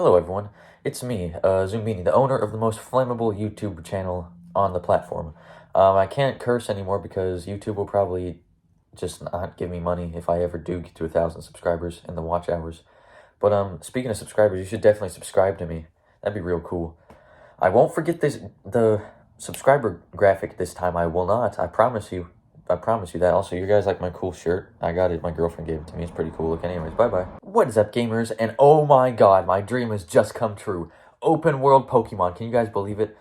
Hello everyone, it's me, ZOOMBINI, the owner of the most flammable YouTube channel on the platform. I can't curse anymore because YouTube will probably just not give me money if I ever do get to 1,000 subscribers and the watch hours. But speaking of subscribers, you should definitely subscribe to me. That'd be real cool. I won't forget the subscriber graphic this time. I will not. I promise you. I promise you that. Also, you guys like my cool shirt? I got it. My girlfriend gave it to me. It's pretty cool. Look, anyways, bye-bye. What is up, gamers? And oh my god, my dream has just come true. Open world Pokemon. Can you guys believe it?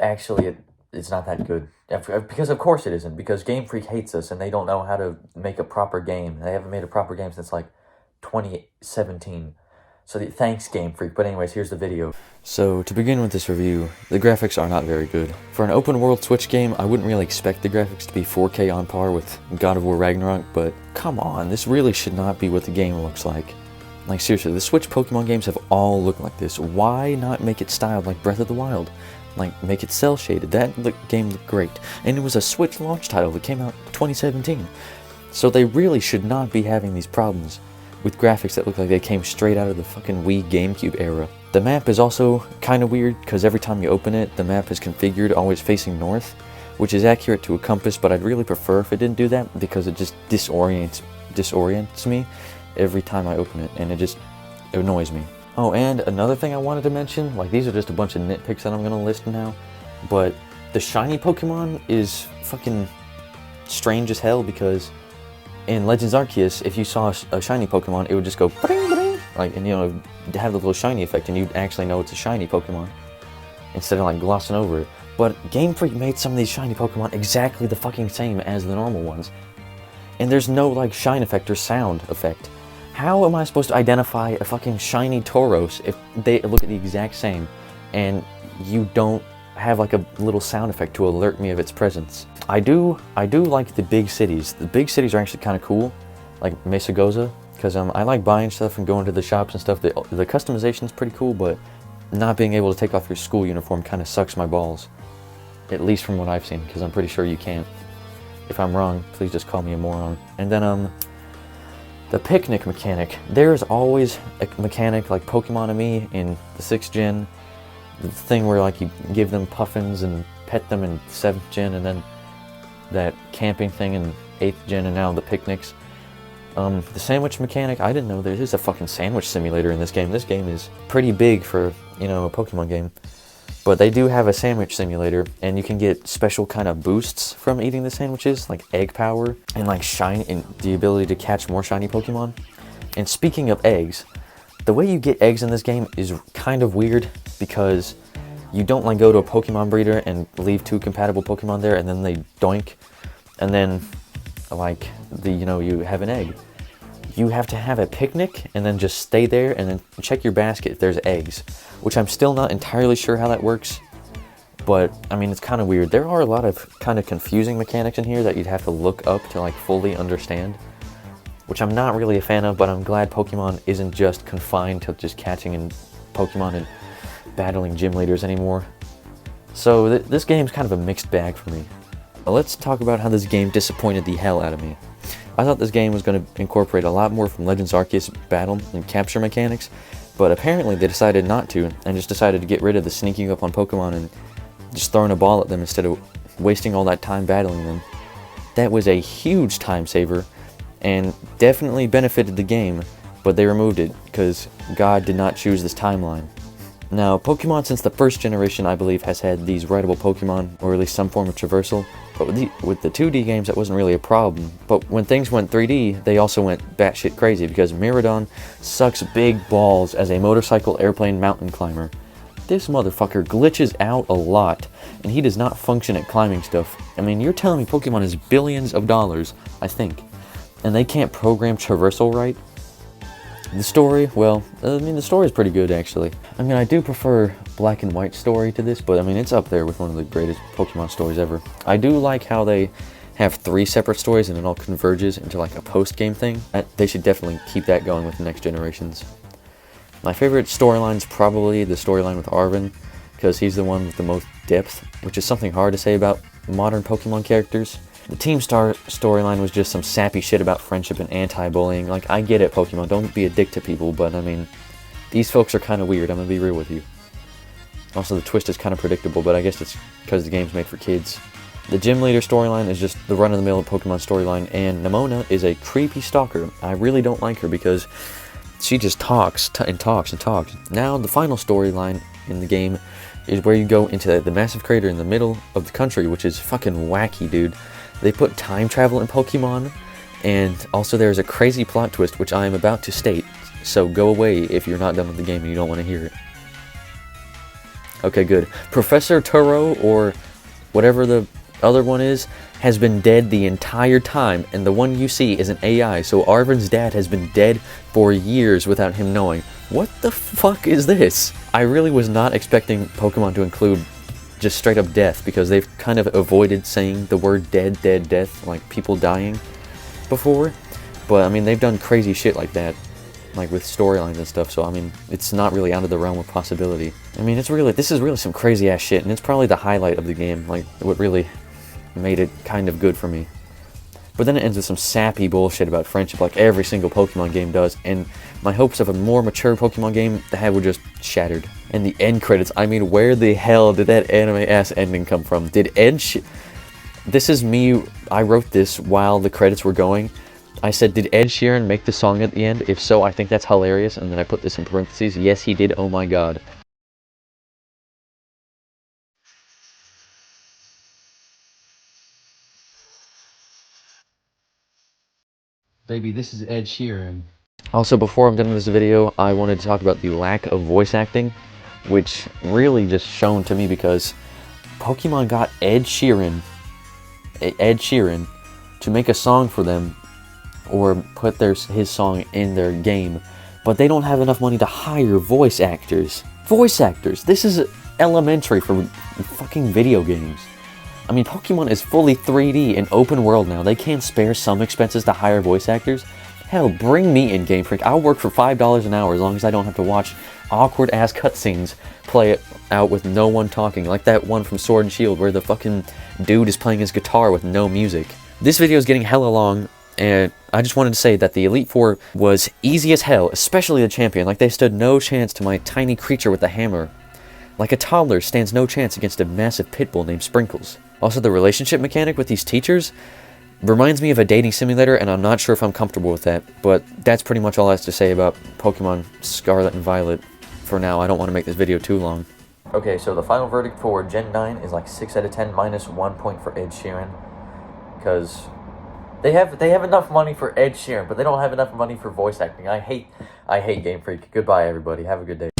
Actually, it's not that good. Because of course it isn't. Because Game Freak hates us and they don't know how to make a proper game. They haven't made a proper game since like 2017. So thanks, Game Freak. But anyways, here's the video. So, to begin with this review, the graphics are not very good. For an open-world Switch game, I wouldn't really expect the graphics to be 4K on par with God of War Ragnarok, but come on, this really should not be what the game looks like. Like, seriously, the Switch Pokemon games have all looked like this. Why not make it styled like Breath of the Wild? Like, make it cel-shaded. That game looked great. And it was a Switch launch title that came out in 2017. So they really should not be having these problems with graphics that look like they came straight out of the fucking Wii GameCube era. The map is also kind of weird, because every time you open it, the map is configured always facing north, which is accurate to a compass, but I'd really prefer if it didn't do that, because it just disorients me every time I open it, and it annoys me. Oh, and another thing I wanted to mention, like these are just a bunch of nitpicks that I'm gonna list now, but the shiny Pokemon is fucking strange as hell, because in Legends Arceus, if you saw a shiny Pokemon, it would just go bring, bring, like, and you know, have the little shiny effect, and you'd actually know it's a shiny Pokemon instead of like glossing over it. But Game Freak made some of these shiny Pokemon exactly the fucking same as the normal ones, and there's no like shine effect or sound effect. How am I supposed to identify a fucking shiny Tauros if they look at the exact same, and you don't have like a little sound effect to alert me of its presence? I do like the big cities. The big cities are actually kind of cool, like Mesagoza, because I like buying stuff and going to the shops and stuff. The customization is pretty cool, but not being able to take off your school uniform kind of sucks my balls. At least from what I've seen, because I'm pretty sure you can't. If I'm wrong, please just call me a moron. And then the picnic mechanic. There's always a mechanic like Pokemon in the 6th gen. The thing where like you give them puffins and pet them in 7th gen, and then that camping thing in 8th gen, and now the picnics. The sandwich mechanic, I didn't know there is a fucking sandwich simulator in this game. This game is pretty big for, you know, a Pokemon game. But they do have a sandwich simulator, and you can get special kind of boosts from eating the sandwiches, like egg power, and like shine, and the ability to catch more shiny Pokemon. And speaking of eggs, the way you get eggs in this game is kind of weird, because you don't like go to a Pokemon breeder and leave 2 compatible Pokemon there, and then they doink, and then like you have an egg. You have to have a picnic and then just stay there and then check your basket if there's eggs, which I'm still not entirely sure how that works, but I mean, it's kind of weird. There are a lot of kind of confusing mechanics in here that you'd have to look up to like fully understand, which I'm not really a fan of, but I'm glad Pokemon isn't just confined to just catching and Pokemon and battling gym leaders anymore. So this game's kind of a mixed bag for me. Let's talk about how this game disappointed the hell out of me. I thought this game was going to incorporate a lot more from Legends Arceus battle and capture mechanics, but apparently they decided not to, and just decided to get rid of the sneaking up on Pokemon and just throwing a ball at them instead of wasting all that time battling them. That was a huge time saver, and definitely benefited the game, but they removed it, because God did not choose this timeline. Now, Pokemon since the 1st generation, I believe, has had these writable Pokemon, or at least some form of traversal, but with the 2D games, that wasn't really a problem. But when things went 3D, they also went batshit crazy, because Miraidon sucks big balls as a motorcycle, airplane, mountain climber. This motherfucker glitches out a lot, and he does not function at climbing stuff. I mean, you're telling me Pokemon is billions of dollars, I think, and they can't program traversal right? The story, well, I mean, the story is pretty good, actually. I mean, I do prefer Black and White story to this, but I mean, it's up there with one of the greatest Pokemon stories ever. I do like how they have 3 separate stories and it all converges into like a post-game thing. They should definitely keep that going with the next generations. My favorite storyline is probably the storyline with Arven, because he's the one with the most depth, which is something hard to say about modern Pokemon characters. The Team Star storyline was just some sappy shit about friendship and anti-bullying. Like, I get it, Pokemon, don't be a dick to people, but I mean, these folks are kind of weird, I'm gonna be real with you. Also, the twist is kind of predictable, but I guess it's because the game's made for kids. The gym leader storyline is just the run-of-the-mill Pokemon storyline, and Nimona is a creepy stalker. I really don't like her because she just talks and talks and talks. Now, the final storyline in the game is where you go into the massive crater in the middle of the country, which is fucking wacky, dude. They put time travel in Pokemon, and also there's a crazy plot twist, which I am about to state, so go away if you're not done with the game and you don't want to hear it. Okay, good. Professor Turo, or whatever the other one is, has been dead the entire time, and the one you see is an AI, so Arven's dad has been dead for years without him knowing. What the fuck is this? I really was not expecting Pokemon to include just straight up death, because they've kind of avoided saying the word dead, death, like people dying before, but I mean, they've done crazy shit like that, like with storylines and stuff, so I mean, it's not really out of the realm of possibility. I mean, this is really some crazy ass shit, and it's probably the highlight of the game, like what really made it kind of good for me. But then it ends with some sappy bullshit about friendship like every single Pokemon game does, and my hopes of a more mature Pokemon game were just shattered. And the end credits, I mean, where the hell did that anime-ass ending come from? Did this is me, I wrote this while the credits were going. I said, did Ed Sheeran make the song at the end? If so, I think that's hilarious, and then I put this in parentheses. Yes, he did, oh my god. Baby, this is Ed Sheeran. Also, before I'm done with this video, I wanted to talk about the lack of voice acting, which really just shown to me because Pokemon got Ed Sheeran to make a song for them, or put his song in their game, but they don't have enough money to hire voice actors. Voice actors! This is elementary for fucking video games. I mean, Pokemon is fully 3D and open world now. They can't spare some expenses to hire voice actors. Hell, bring me in, Game Freak. I'll work for $5 an hour as long as I don't have to watch awkward-ass cutscenes play it out with no one talking, like that one from Sword and Shield where the fucking dude is playing his guitar with no music. This video is getting hella long, and I just wanted to say that the Elite Four was easy as hell, especially the champion. Like, they stood no chance to my tiny creature with the hammer. Like a toddler stands no chance against a massive pit bull named Sprinkles. Also, the relationship mechanic with these teachers reminds me of a dating simulator, and I'm not sure if I'm comfortable with that, but that's pretty much all I have to say about Pokemon Scarlet and Violet for now. I don't want to make this video too long. Okay, so the final verdict for Gen 9 is like 6 out of 10 minus 1 point for Ed Sheeran, because they have enough money for Ed Sheeran, but they don't have enough money for voice acting. I hate Game Freak. Goodbye, everybody. Have a good day.